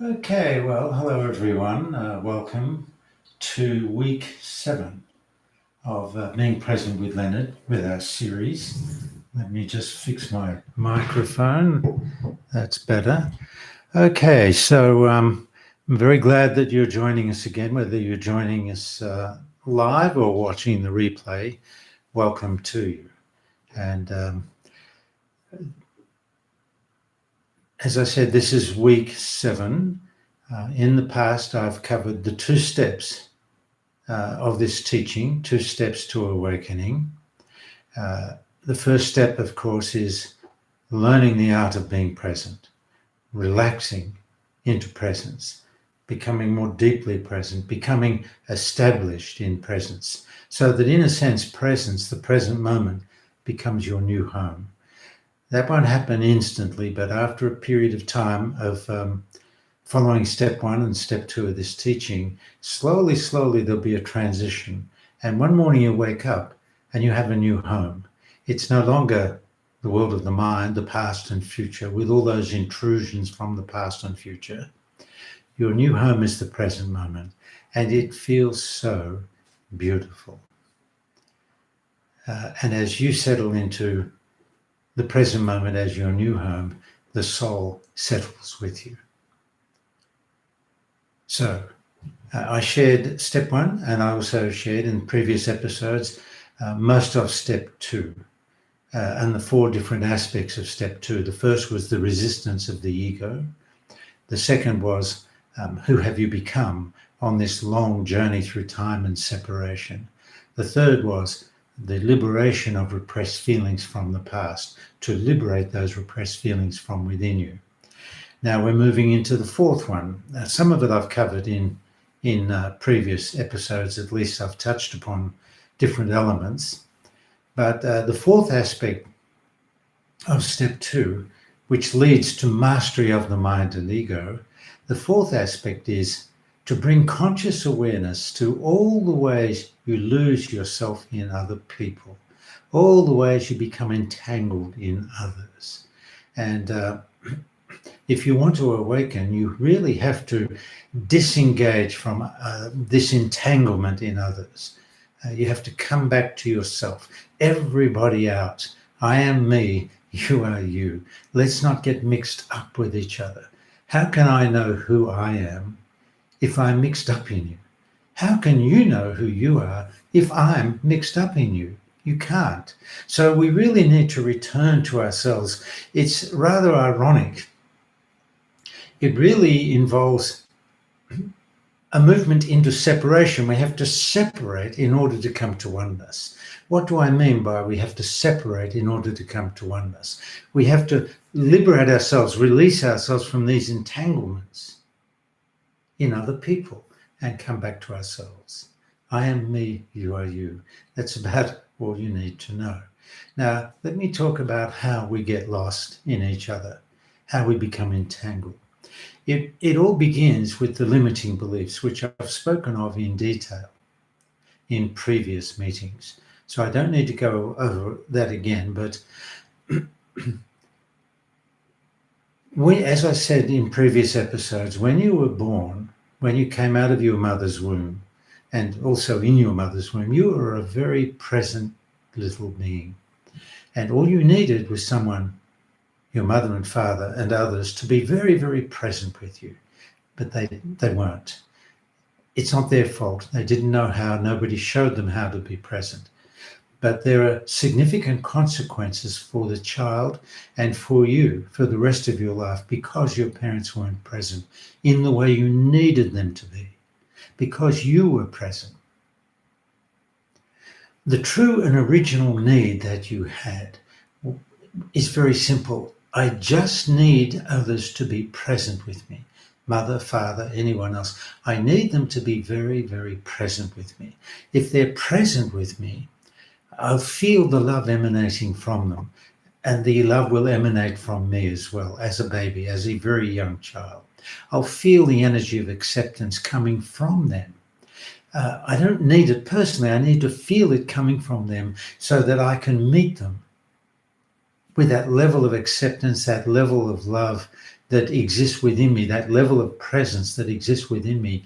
Okay, well, hello everyone. Welcome to week 7 of Being Present with Leonard with our series. Let me just fix my microphone. That's better. Okay, so I'm very glad that you're joining us again, whether you're joining us live or watching the replay. Welcome to you. And as I said, this is week 7. In the past, I've covered the 2 steps of this teaching, 2 steps to awakening. The first step, of course, is learning the art of being present, relaxing into presence, becoming more deeply present, becoming established in presence, so that in a sense, presence, the present moment, becomes your new home. That won't happen instantly, but after a period of time of following step 1 and step 2 of this teaching, slowly, there'll be a transition. And one morning you wake up and you have a new home. It's no longer the world of the mind, the past and future, with all those intrusions from the past and future. Your new home is the present moment, and it feels so beautiful. And as you settle into the present moment as your new home, the soul settles with you. So I shared step 1, and I also shared in previous episodes most of step 2 and the 4 different aspects of step 2. The first was the resistance of the ego. The second was who have you become on this long journey through time and separation. The third was the liberation of repressed feelings from the past, to liberate those repressed feelings from within you. Now we're moving into the 4th one. Some of it I've covered in previous episodes. At least I've touched upon different elements. But the 4th aspect of step 2, which leads to mastery of the mind and ego, the 4th aspect is to bring conscious awareness to all the ways you lose yourself in other people, all the ways you become entangled in others. And if you want to awaken, you really have to disengage from this entanglement in others. You have to come back to yourself. Everybody out. I am me, you are you. Let's not get mixed up with each other. How can I know who I am if I'm mixed up in you? How can you know who you are if I'm mixed up in you? You can't. So we really need to return to ourselves. It's rather ironic. It really involves a movement into separation. We have to separate in order to come to oneness. What do I mean by we have to separate in order to come to oneness? We have to liberate ourselves, release ourselves from these entanglements in other people and come back to ourselves. I am me, you are you. That's about all you need to know. Now, let me talk about how we get lost in each other, how we become entangled. It all begins with the limiting beliefs, which I've spoken of in detail in previous meetings. So I don't need to go over that again, but as I said in previous episodes, when you were born, when you came out of your mother's womb, and also in your mother's womb, you were a very present little being. And all you needed was someone, your mother and father and others, to be very, very present with you. But they weren't. It's not their fault. They didn't know how. Nobody showed them how to be present. But there are significant consequences for the child and for you for the rest of your life because your parents weren't present in the way you needed them to be, because you were present. The true and original need that you had is very simple. I just need others to be present with me. Mother, father, anyone else. I need them to be very, very present with me. If they're present with me, I'll feel the love emanating from them, and the love will emanate from me as well, as a baby, as a very young child. I'll feel the energy of acceptance coming from them. I don't need it personally. I need to feel it coming from them so that I can meet them with that level of acceptance, that level of love, that exists within me, that level of presence that exists within me,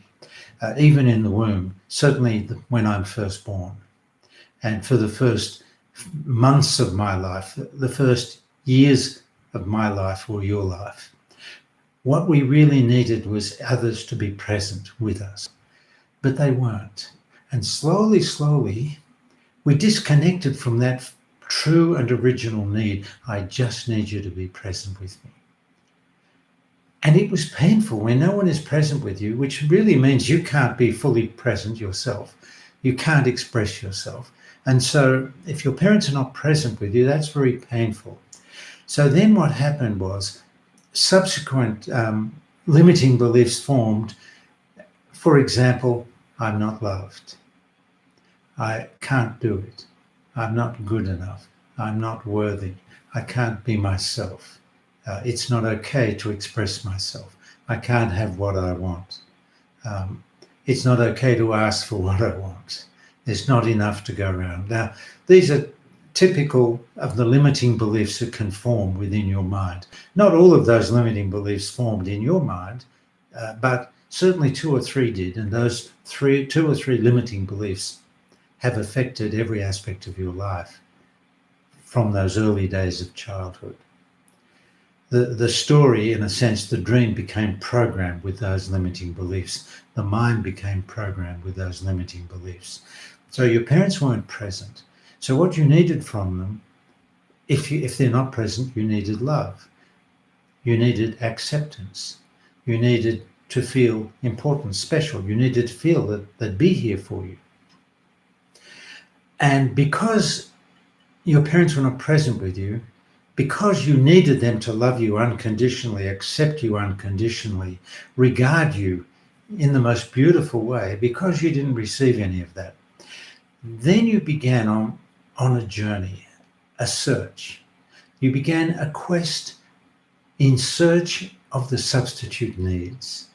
even in the womb, certainly when I'm first born. And for the first months of my life, the first years of my life or your life, what we really needed was others to be present with us, but they weren't. And slowly, we disconnected from that true and original need. I just need you to be present with me. And it was painful when no one is present with you, which really means you can't be fully present yourself. You can't express yourself. And so if your parents are not present with you, that's very painful. So then what happened was subsequent limiting beliefs formed. For example, I'm not loved. I can't do it. I'm not good enough. I'm not worthy. I can't be myself. It's not okay to express myself. I can't have what I want. It's not okay to ask for what I want. There's not enough to go around. Now, these are typical of the limiting beliefs that can form within your mind. Not all of those limiting beliefs formed in your mind, but certainly 2 or 3 did. And those 2 or 3 limiting beliefs have affected every aspect of your life from those early days of childhood. The story, in a sense, the dream became programmed with those limiting beliefs. The mind became programmed with those limiting beliefs. So your parents weren't present. So what you needed from them, if they're not present, you needed love. You needed acceptance. You needed to feel important, special. You needed to feel that they'd be here for you. And because your parents were not present with you, because you needed them to love you unconditionally, accept you unconditionally, regard you in the most beautiful way, because you didn't receive any of that, then you began on a journey, a search. You began a quest in search of the substitute needs.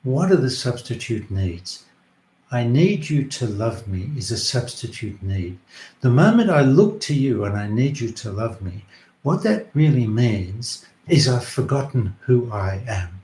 What are the substitute needs? I need you to love me is a substitute need. The moment I look to you and I need you to love me, what that really means is I've forgotten who I am.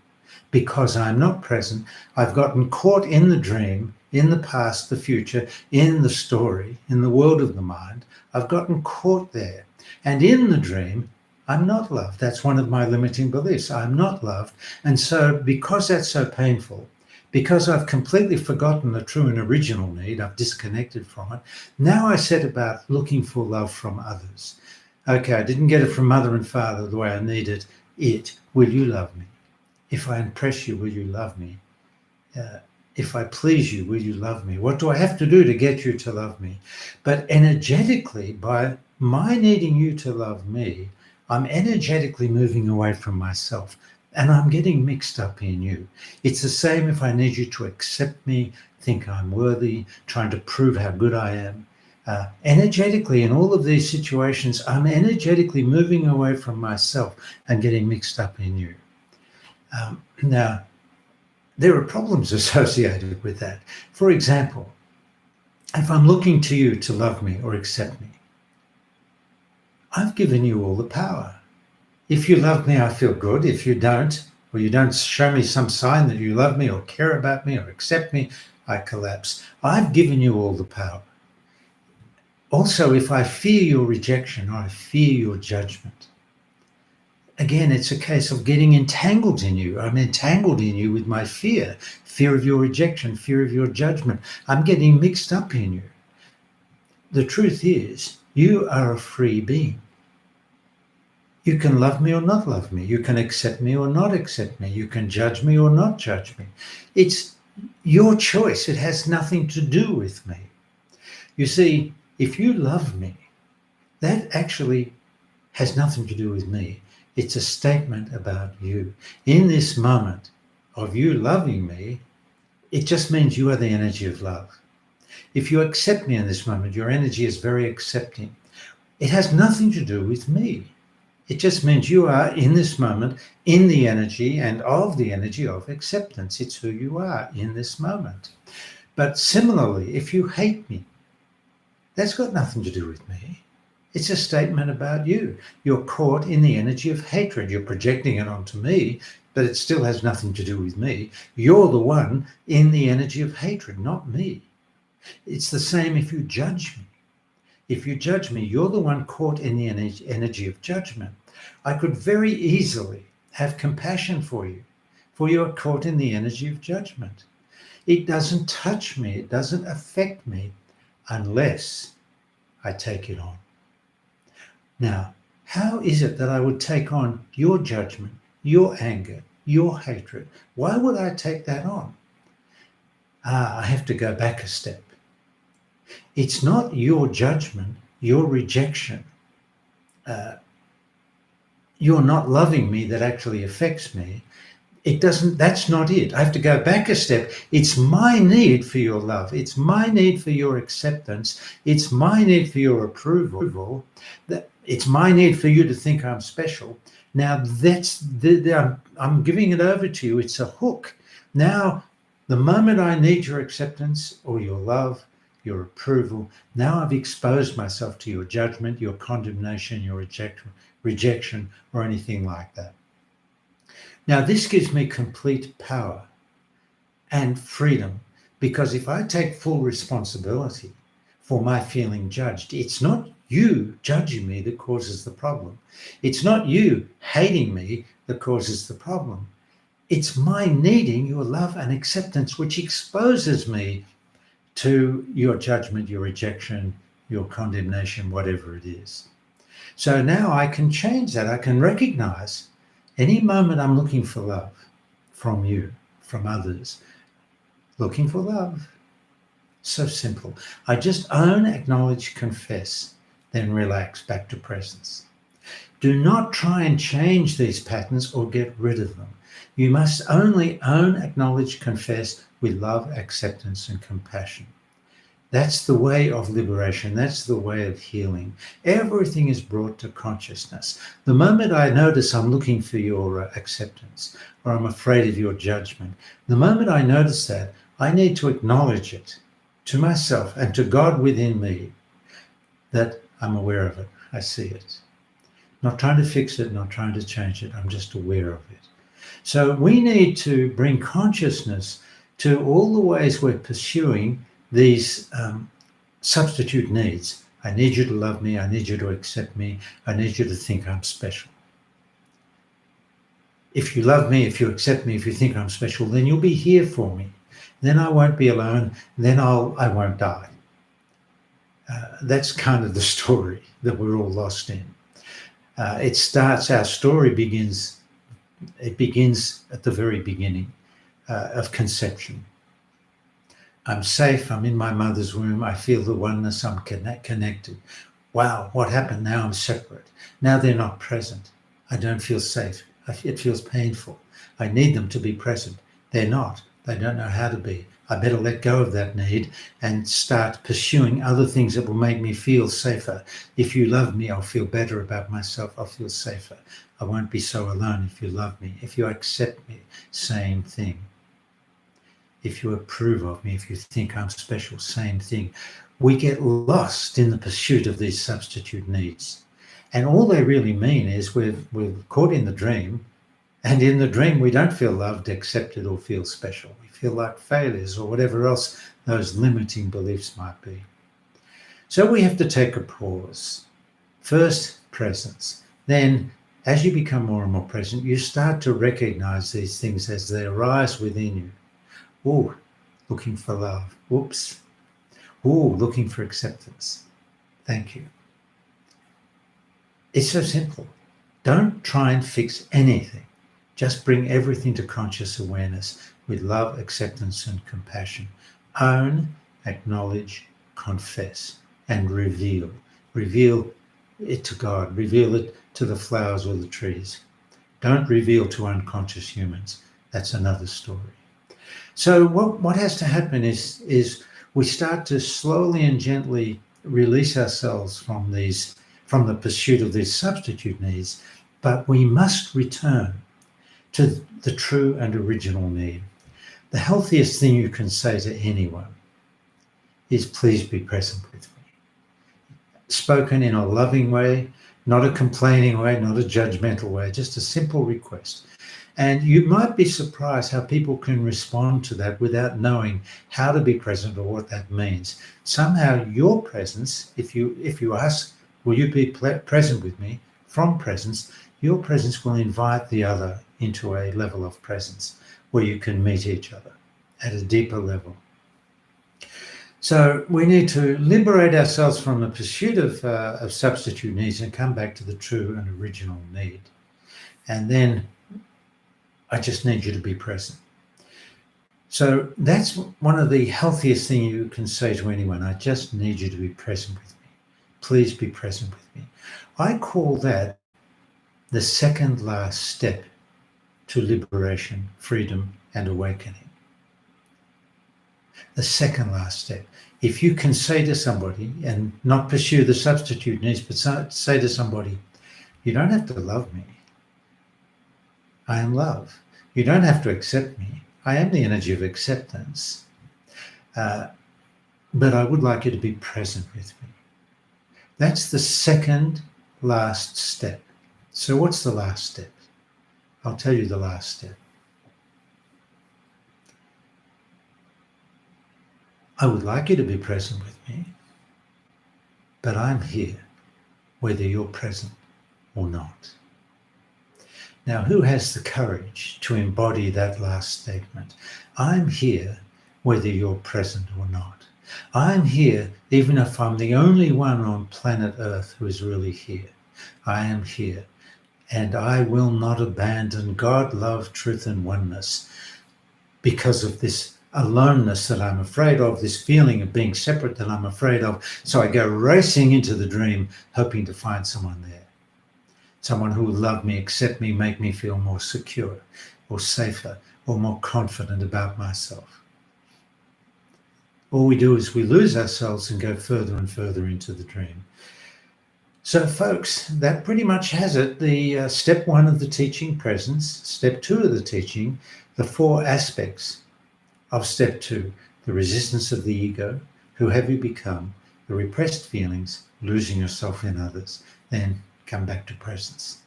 Because I'm not present, I've gotten caught in the dream, in the past, the future, in the story, in the world of the mind. I've gotten caught there. And in the dream, I'm not loved. That's one of my limiting beliefs. I'm not loved. And so because that's so painful, because I've completely forgotten the true and original need, I've disconnected from it, now I set about looking for love from others. Okay, I didn't get it from mother and father the way I needed it. Will you love me? If I impress you, will you love me? If I please you, will you love me? What do I have to do to get you to love me? But energetically, by my needing you to love me, I'm energetically moving away from myself. And I'm getting mixed up in you. It's the same if I need you to accept me, think I'm worthy, trying to prove how good I am. Energetically, in all of these situations, I'm energetically moving away from myself and getting mixed up in you. Now, there are problems associated with that. For example, if I'm looking to you to love me or accept me, I've given you all the power. If you love me, I feel good. If you don't, or you don't show me some sign that you love me or care about me or accept me, I collapse. I've given you all the power. Also, if I fear your rejection or I fear your judgment, again, it's a case of getting entangled in you. I'm entangled in you with my fear of your rejection, fear of your judgment. I'm getting mixed up in you. The truth is, you are a free being. You can love me or not love me. You can accept me or not accept me. You can judge me or not judge me. It's your choice. It has nothing to do with me. You see, if you love me, that actually has nothing to do with me. It's a statement about you. In this moment of you loving me, it just means you are the energy of love. If you accept me in this moment, your energy is very accepting. It has nothing to do with me. It just means you are in this moment in the energy and of the energy of acceptance. It's who you are in this moment. But similarly, if you hate me, that's got nothing to do with me. It's a statement about you. You're caught in the energy of hatred. You're projecting it onto me, but it still has nothing to do with me. You're the one in the energy of hatred, not me. It's the same if you judge me. If you judge me, you're the one caught in the energy of judgment. I could very easily have compassion for you are caught in the energy of judgment. It doesn't touch me. It doesn't affect me unless I take it on. Now, how is it that I would take on your judgment, your anger, your hatred? Why would I take that on? I have to go back a step. It's not your judgment, your rejection, you're not loving me that actually affects me. That's not it. I have to go back a step. It's my need for your love. It's my need for your acceptance. It's my need for your approval. It's my need for you to think I'm special. Now I'm giving it over to you. It's a hook. Now, the moment I need your acceptance or your love, your approval, now I've exposed myself to your judgment, your condemnation, your rejection, or anything like that. Now, this gives me complete power and freedom, because if I take full responsibility for my feeling judged, it's not you judging me that causes the problem. It's not you hating me that causes the problem. It's my needing your love and acceptance, which exposes me to your judgment, your rejection, your condemnation, whatever it is. So now I can change that. I can recognize any moment I'm looking for love from you, from others, looking for love. So simple. I just own, acknowledge, confess, then relax back to presence. Do not try and change these patterns or get rid of them. You must only own, acknowledge, confess with love, acceptance, and compassion. That's the way of liberation. That's the way of healing. Everything is brought to consciousness. The moment I notice I'm looking for your acceptance, or I'm afraid of your judgment, the moment I notice that, I need to acknowledge it to myself and to God within me, that I'm aware of it. I see it. Not trying to fix it, not trying to change it. I'm just aware of it. So we need to bring consciousness to all the ways we're pursuing these substitute needs. I need you to love me. I need you to accept me. I need you to think I'm special. If you love me, if you accept me, if you think I'm special, then you'll be here for me. Then I won't be alone. Then I won't die. That's kind of the story that we're all lost in. Our story begins at the very beginning of conception. I'm safe, I'm in my mother's womb, I feel the oneness, I'm connected. Wow, what happened? Now I'm separate. Now they're not present. I don't feel safe. It feels painful. I need them to be present. They're not. They don't know how to be. I better let go of that need and start pursuing other things that will make me feel safer. If you love me, I'll feel better about myself. I'll feel safer. I won't be so alone if you love me. If you accept me, same thing. If you approve of me, if you think I'm special, same thing. We get lost in the pursuit of these substitute needs. And all they really mean is we're caught in the dream, and in the dream we don't feel loved, accepted, or feel special. We feel like failures or whatever else those limiting beliefs might be. So we have to take a pause. First, presence. Then, as you become more and more present, you start to recognize these things as they arise within you. Oh, looking for love. Whoops. Oh, looking for acceptance. Thank you. It's so simple. Don't try and fix anything. Just bring everything to conscious awareness with love, acceptance, and compassion. Own, acknowledge, confess, and reveal. Reveal it to God. Reveal it to the flowers or the trees. Don't reveal to unconscious humans. That's another story. So what has to happen is we start to slowly and gently release ourselves from the pursuit of these substitute needs, but we must return to the true and original need. The healthiest thing you can say to anyone is, please be present with me. spoken in a loving way, not a complaining way, not a judgmental way, just a simple request. And you might be surprised how people can respond to that without knowing how to be present or what that means. Somehow your presence, if you ask, will you be present with me, from presence, your presence will invite the other into a level of presence where you can meet each other at a deeper level. So we need to liberate ourselves from the pursuit of substitute needs and come back to the true and original need. And then I just need you to be present. So that's one of the healthiest things you can say to anyone. I just need you to be present with me. Please be present with me. I call that the second last step to liberation, freedom, and awakening. The second last step. If you can say to somebody, and not pursue the substitute needs, but say to somebody, you don't have to love me. I am love. You don't have to accept me. I am the energy of acceptance. But I would like you to be present with me. That's the second last step. So what's the last step? I'll tell you the last step. I would like you to be present with me, but I'm here, whether you're present or not. Now, who has the courage to embody that last statement? I'm here, whether you're present or not. I'm here, even if I'm the only one on planet Earth who is really here. I am here, and I will not abandon God, love, truth, and oneness because of this aloneness that I'm afraid of, this feeling of being separate that I'm afraid of. So I go racing into the dream, hoping to find someone there. Someone who will love me, accept me, make me feel more secure or safer or more confident about myself. All we do is we lose ourselves and go further and further into the dream. So folks, that pretty much has it. The step one of the teaching, presence. Step two of the teaching, the four aspects of step two: the resistance of the ego, who have you become, the repressed feelings, losing yourself in others, then come back to presence.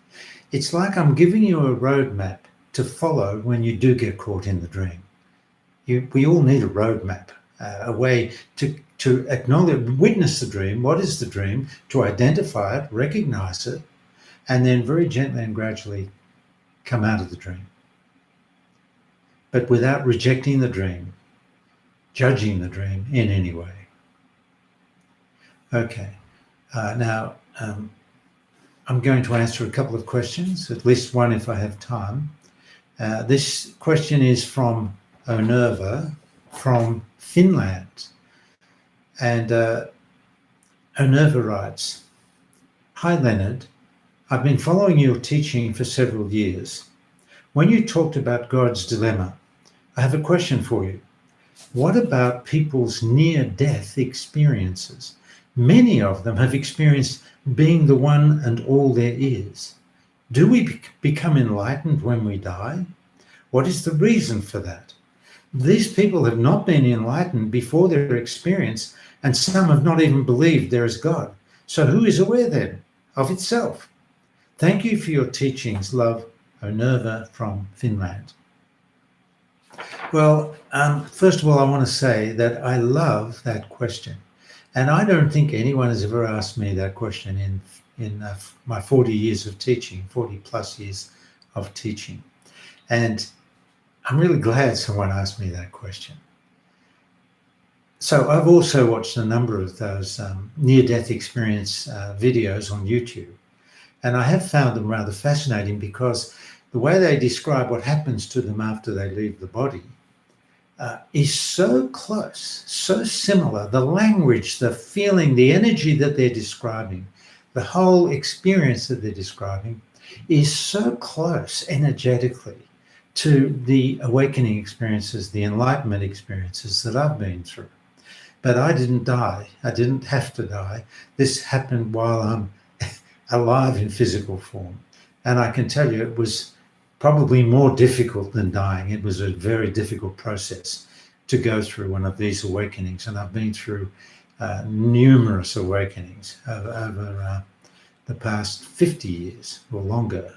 It's like I'm giving you a roadmap to follow when you do get caught in the dream. We all need a roadmap, a way to acknowledge, witness the dream. What is the dream? To identify it, recognize it, and then very gently and gradually come out of the dream. But without rejecting the dream, judging the dream in any way. Okay, now I'm going to answer a couple of questions, at least one if I have time. This question is from Onerva from Finland. And Onerva writes, "Hi Leonard, I've been following your teaching for several years. When you talked about God's dilemma, I have a question for you. What about people's near-death experiences? Many of them have experienced being the one and all there is. Do we become enlightened when we die? What is the reason for that? These people have not been enlightened before their experience, and some have not even believed there is God. So who is aware then of itself? Thank you for your teachings. Love, Onerva from Finland." Well, first of all, I want to say that I love that question. And I don't think anyone has ever asked me that question in my 40 years of teaching, 40 plus years of teaching. And I'm really glad someone asked me that question. So I've also watched a number of those near-death experience videos on YouTube. And I have found them rather fascinating because the way they describe what happens to them after they leave the body is so close, so similar. The language, the feeling, the energy that they're describing, the whole experience that they're describing is so close energetically to the awakening experiences, the enlightenment experiences that I've been through. But I didn't die. I didn't have to die. This happened while I'm alive in physical form. And I can tell you it was probably more difficult than dying. It was a very difficult process to go through one of these awakenings. And I've been through numerous awakenings over the past 50 years or longer.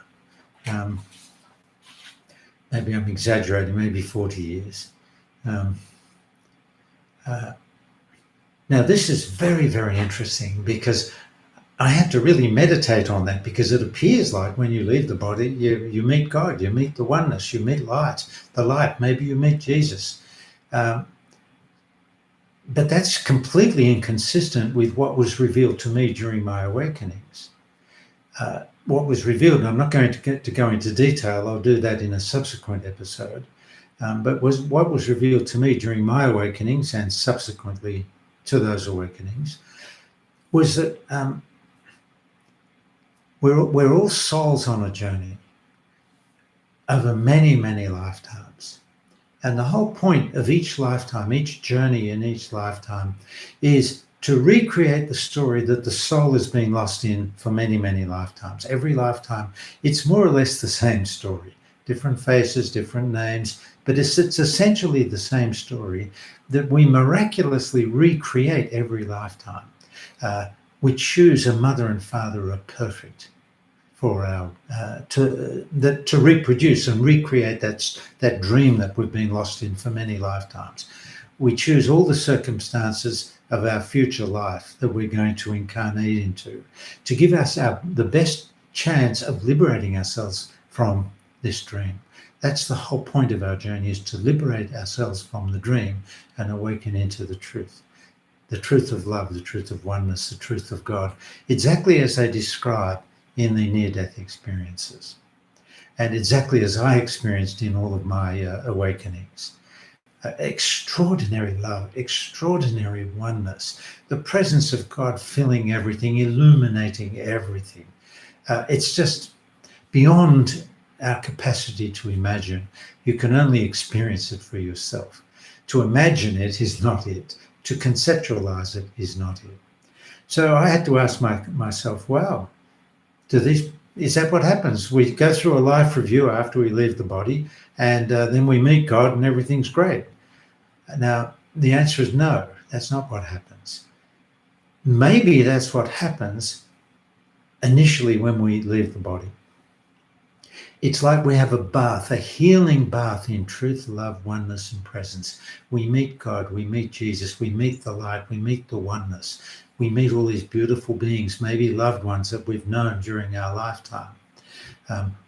Maybe I'm exaggerating, maybe 40 years. Now, this is very, very interesting because I had to really meditate on that, because it appears like when you leave the body, you meet God, you meet the oneness, you meet the light, maybe you meet Jesus. But that's completely inconsistent with what was revealed to me during my awakenings. What was revealed, and I'm not going to go into detail, I'll do that in a subsequent episode, but what was revealed to me during my awakenings and subsequently to those awakenings was that we're all souls on a journey over many, many lifetimes. And the whole point of each lifetime, each journey in each lifetime, is to recreate the story that the soul has been lost in for many, many lifetimes. Every lifetime, it's more or less the same story. Different faces, different names, but it's essentially the same story that we miraculously recreate every lifetime. We choose a mother and father who are perfect for our to reproduce and recreate that dream that we've been lost in for many lifetimes. We choose all the circumstances of our future life that we're going to incarnate into to give us the best chance of liberating ourselves from this dream. That's the whole point of our journey, is to liberate ourselves from the dream and awaken into the truth of love, the truth of oneness, the truth of God, exactly as they describe in the near-death experiences, and exactly as I experienced in all of my awakenings. Extraordinary love, extraordinary oneness, the presence of God filling everything, illuminating everything. It's just beyond our capacity to imagine. You can only experience it for yourself. To imagine it is not it. To conceptualize it is not it. So I had to ask myself, wow, is that what happens? We go through a life review after we leave the body, and then we meet God and everything's great. Now, the answer is no, that's not what happens. Maybe that's what happens initially when we leave the body. It's like we have a bath, a healing bath in truth, love, oneness, and presence. We meet God, we meet Jesus, we meet the light, we meet the oneness. We meet all these beautiful beings, maybe loved ones that we've known during our lifetime.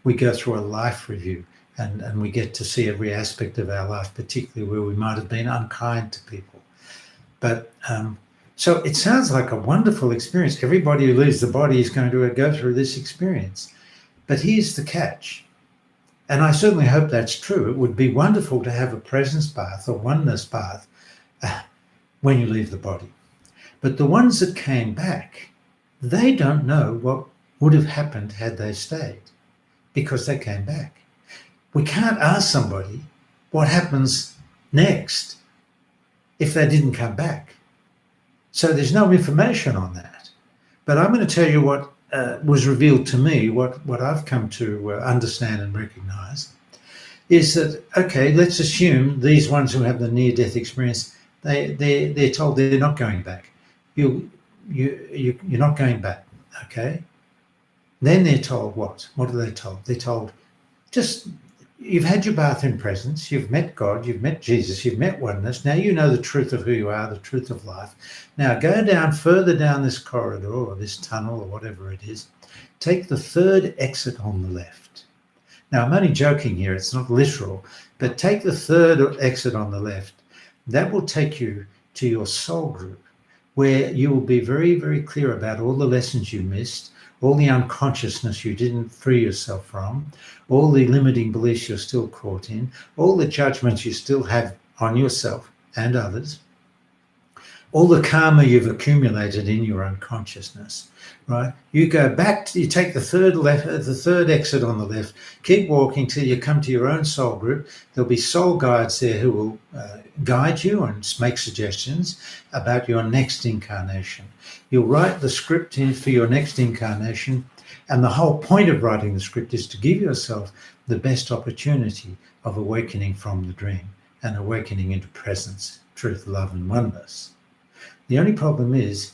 We go through a life review, and we get to see every aspect of our life, particularly where we might have been unkind to people. But so it sounds like a wonderful experience. Everybody who leaves the body is going to go through this experience. But here's the catch, and I certainly hope that's true. It would be wonderful to have a presence bath, a oneness bath, when you leave the body. But the ones that came back, they don't know what would have happened had they stayed, because they came back. We can't ask somebody what happens next if they didn't come back. So there's no information on that. But I'm going to tell you what was revealed to me, what I've come to understand and recognize, is that, okay, let's assume these ones who have the near-death experience, they're told they're not going back. You're not going back, okay? Then they're told what? What are they told? They're told, just, you've had your bath in presence, you've met God, you've met Jesus, you've met oneness, now you know the truth of who you are, the truth of life. Now go down further down this corridor or this tunnel or whatever it is, take the third exit on the left. Now I'm only joking here, it's not literal, but take the third exit on the left. That will take you to your soul group, where you will be very, very clear about all the lessons you missed, all the unconsciousness you didn't free yourself from, all the limiting beliefs you're still caught in, all the judgments you still have on yourself and others, all the karma you've accumulated in your unconsciousness, right? You go back, you take the third exit on the left, keep walking till you come to your own soul group. There'll be soul guides there who will guide you and make suggestions about your next incarnation. You'll write the script in for your next incarnation, and the whole point of writing the script is to give yourself the best opportunity of awakening from the dream and awakening into presence, truth, love, and oneness. The only problem is,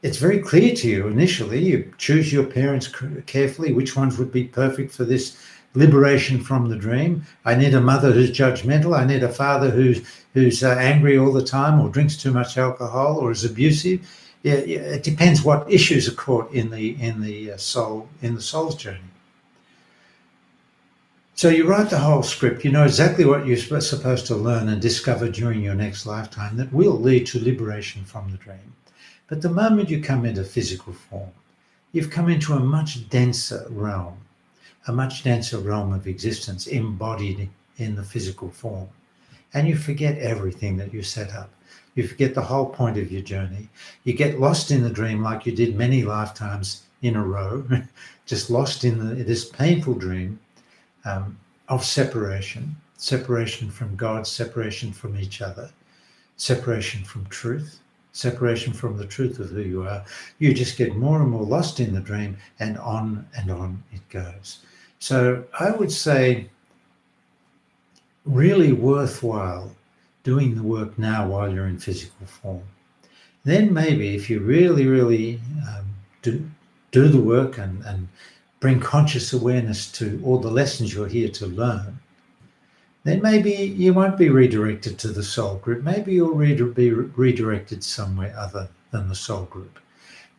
it's very clear to you initially. You choose your parents carefully, which ones would be perfect for this liberation from the dream. I need a mother who's judgmental. I need a father who's angry all the time, or drinks too much alcohol, or is abusive. Yeah, it depends what issues are caught in the soul's journey. So you write the whole script. You know exactly what you're supposed to learn and discover during your next lifetime that will lead to liberation from the dream. But the moment you come into physical form, you've come into a much denser realm of existence embodied in the physical form. And you forget everything that you set up. You forget the whole point of your journey. You get lost in the dream like you did many lifetimes in a row, just lost in this painful dream of separation from God, separation from each other, separation from truth, separation from the truth of who you are. You just get more and more lost in the dream, and on it goes. So I would say really worthwhile doing the work now while you're in physical form. Then maybe if you really do the work and bring conscious awareness to all the lessons you're here to learn, then maybe you won't be redirected to the soul group. Maybe you'll be redirected somewhere other than the soul group.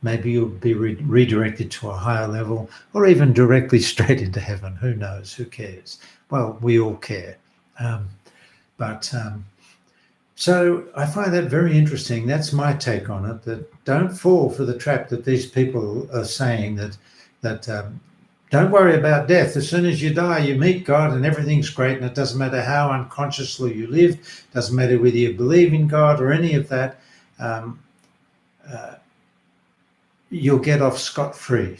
Maybe you'll be redirected to a higher level, or even directly straight into heaven. Who knows? Who cares? Well, we all care. So I find that very interesting. That's my take on it, that don't fall for the trap that these people are saying that don't worry about death. As soon as you die, you meet God and everything's great, and it doesn't matter how unconsciously you live, doesn't matter whether you believe in God or any of that, you'll get off scot-free.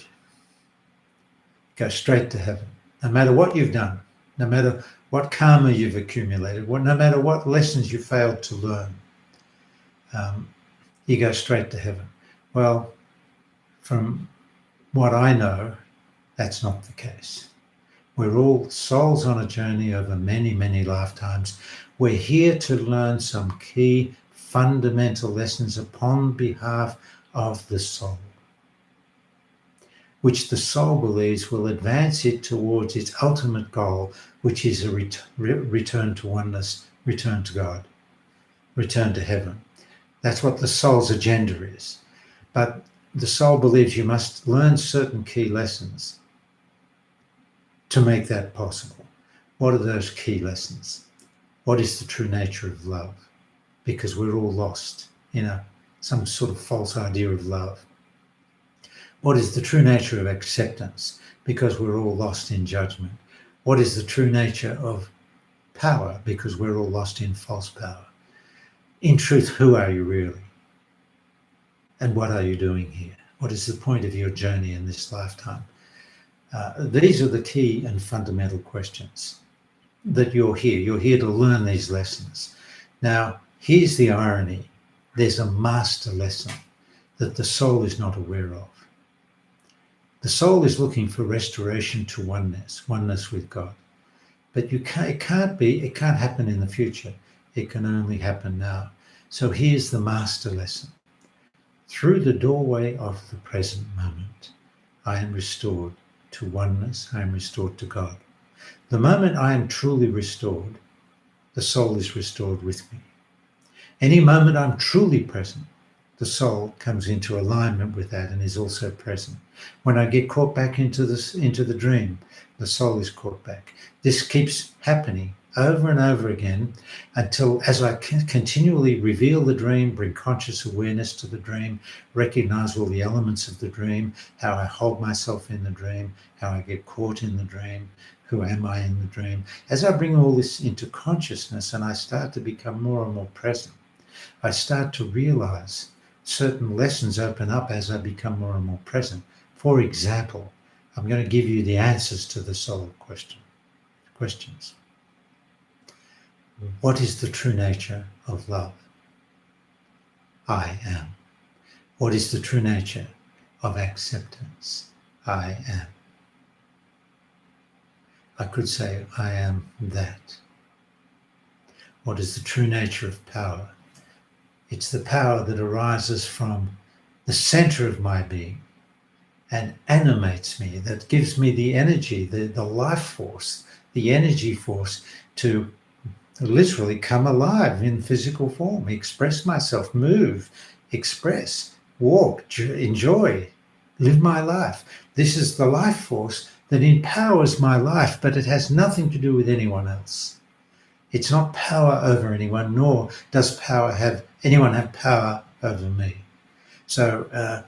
Go straight to heaven. No matter what you've done, no matter what karma you've accumulated, no matter what lessons you failed to learn, you go straight to heaven. Well, from what I know, that's not the case. We're all souls on a journey over many, many lifetimes. We're here to learn some key fundamental lessons upon behalf of the soul, which the soul believes will advance it towards its ultimate goal, which is a return to oneness, return to God, return to heaven. That's what the soul's agenda is. But the soul believes you must learn certain key lessons to make that possible. What are those key lessons? What is the true nature of love? Because we're all lost in some sort of false idea of love. What is the true nature of acceptance? Because we're all lost in judgment. What is the true nature of power? Because we're all lost in false power. In truth, who are you really? And what are you doing here? What is the point of your journey in this lifetime? These are the key and fundamental questions that you're here. You're here to learn these lessons. Now, here's the irony. There's a master lesson that the soul is not aware of. The soul is looking for restoration to oneness with God. But it can't happen in the future. It can only happen now. So here's the master lesson. Through the doorway of the present moment, I am restored to oneness. I am restored to God. The moment I am truly restored, the soul is restored with me. Any moment I'm truly present, the soul comes into alignment with that and is also present. When I get caught back into the dream, the soul is caught back. This keeps happening over and over again until, as I continually reveal the dream, bring conscious awareness to the dream, recognize all the elements of the dream, how I hold myself in the dream, how I get caught in the dream, who am I in the dream. As I bring all this into consciousness and I start to become more and more present, I start to realize certain lessons open up as I become more and more present. For example, I'm going to give you the answers to the soul questions. What is the true nature of love? I am. What is the true nature of acceptance? I am. I could say, I am that. What is the true nature of power? It's the power that arises from the center of my being and animates me, that gives me the energy, the life force, the energy force to literally come alive in physical form, express myself, move, express, walk, enjoy, live my life. This is the life force that empowers my life, but it has nothing to do with anyone else. It's not power over anyone, nor does anyone have power over me. So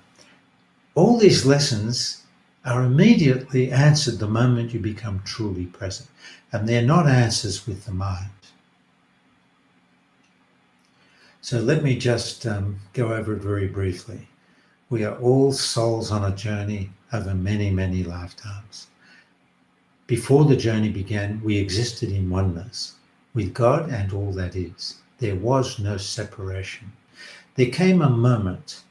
all these lessons are immediately answered the moment you become truly present. And they're not answers with the mind. So let me just go over it very briefly. We are all souls on a journey over many, many lifetimes. Before the journey began, we existed in oneness with God and all that is. There was no separation. There came a moment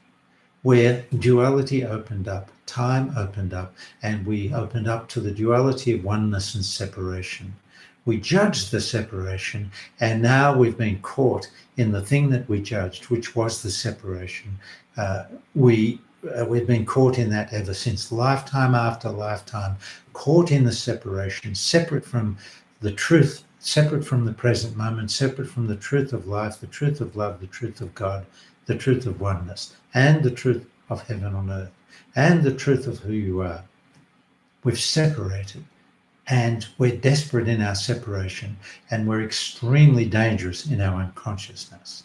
where duality opened up, time opened up, and we opened up to the duality of oneness and separation. We judged the separation, and now we've been caught in the thing that we judged, which was the separation. We've been caught in that ever since, lifetime after lifetime, caught in the separation, separate from the truth, separate from the present moment, separate from the truth of life, the truth of love, the truth of God, the truth of oneness, and the truth of heaven on earth, and the truth of who you are. We've separated, and we're desperate in our separation, and we're extremely dangerous in our unconsciousness.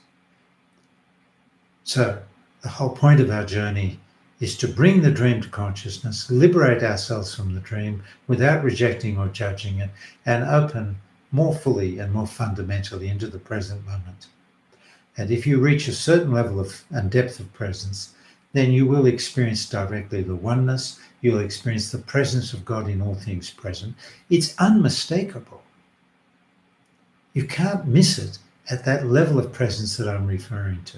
So the whole point of our journey is to bring the dream to consciousness, liberate ourselves from the dream without rejecting or judging it, and open more fully and more fundamentally into the present moment. And if you reach a certain level of and depth of presence, then you will experience directly the oneness. You'll experience the presence of God in all things present. It's unmistakable. You can't miss it at that level of presence that I'm referring to.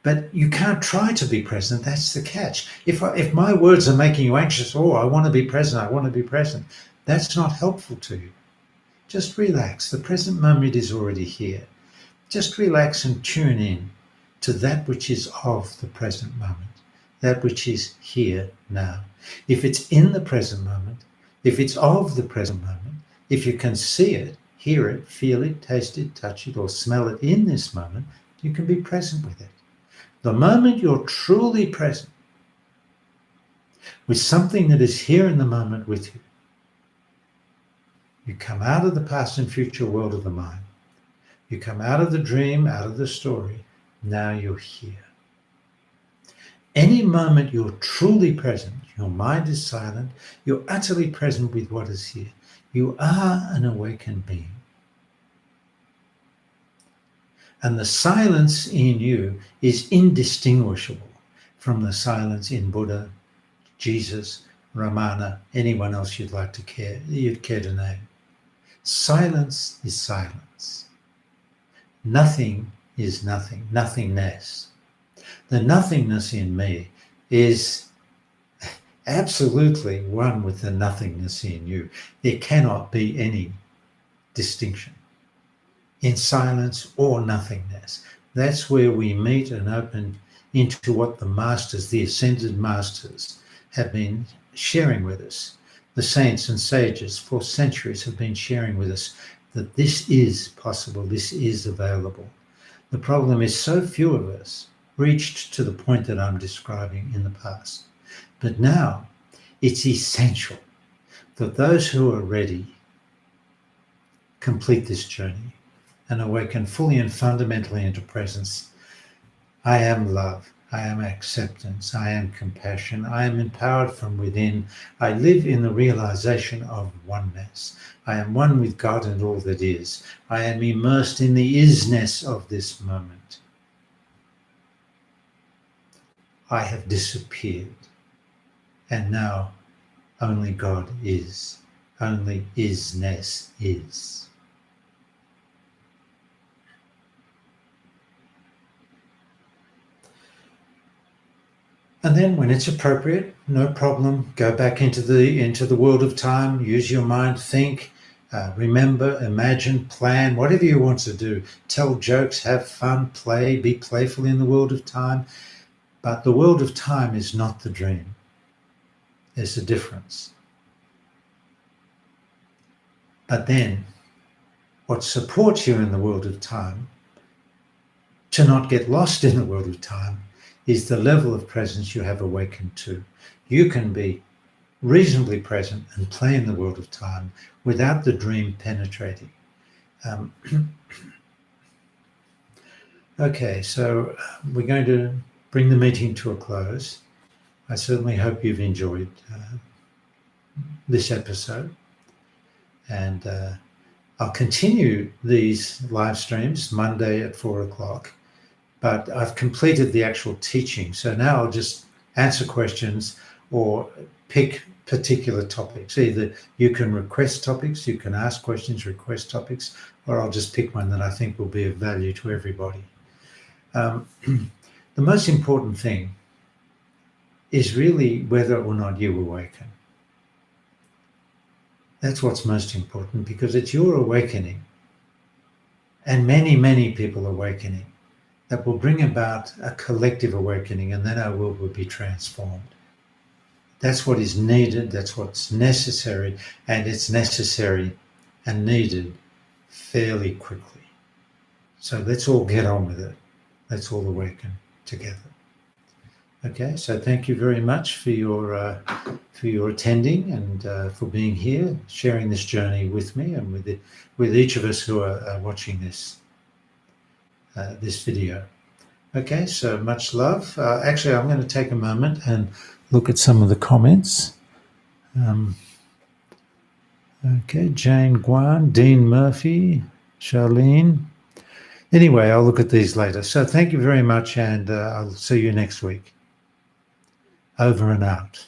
But you can't try to be present. That's the catch. If my words are making you anxious, oh, I want to be present, I want to be present, that's not helpful to you. Just relax. The present moment is already here. Just relax and tune in to that which is of the present moment, that which is here now. If it's in the present moment, if it's of the present moment, if you can see it, hear it, feel it, taste it, touch it, or smell it in this moment, you can be present with it. The moment you're truly present with something that is here in the moment with you, you come out of the past and future world of the mind. You come out of the dream, out of the story. Now you're here. Any moment you're truly present, your mind is silent, you're utterly present with what is here. You are an awakened being. And the silence in you is indistinguishable from the silence in Buddha, Jesus, Ramana, anyone else you'd care to name. Silence is silence. Nothing is nothing, nothingness. The nothingness in me is absolutely one with the nothingness in you. There cannot be any distinction in silence or nothingness. That's where we meet and open into what the masters, the ascended masters, have been sharing with us. The saints and sages for centuries have been sharing with us that this is possible, this is available. The problem is so few of us reached to the point that I'm describing in the past. But now it's essential that those who are ready complete this journey and awaken fully and fundamentally into presence. I am love. I am acceptance. I am compassion. I am empowered from within. I live in the realization of oneness. I am one with God and all that is. I am immersed in the isness of this moment. I have disappeared. And now only God is. Only isness is. And then when it's appropriate, no problem, go back into the world of time, use your mind, think, Remember, imagine, plan, whatever you want to do. Tell jokes, have fun, play, be playful in the world of time. But the world of time is not the dream. There's a difference. But then, what supports you in the world of time, to not get lost in the world of time, is the level of presence you have awakened to. You can be reasonably present and play in the world of time without the dream penetrating. Okay, so we're going to bring the meeting to a close. I certainly hope you've enjoyed this episode, and I'll continue these live streams Monday at 4 o'clock, but I've completed the actual teaching. So now I'll just answer questions or pick particular topics. Either you can request topics, you can ask questions, request topics, or I'll just pick one that I think will be of value to everybody. The most important thing is really whether or not you awaken. That's what's most important, because it's your awakening, and many, many people awakening, that will bring about a collective awakening, and then our world will be transformed. That's what is needed, that's what's necessary, and it's necessary and needed fairly quickly. So let's all get on with it. Let's all awaken together. Okay, so thank you very much for your attending and for being here, sharing this journey with me and with each of us who are watching this video. Okay, so much love. Actually, I'm going to take a moment and look at some of the comments. Okay, Jane Guan, Dean Murphy, Charlene. Anyway, I'll look at these later. So thank you very much, and I'll see you next week. Over and out.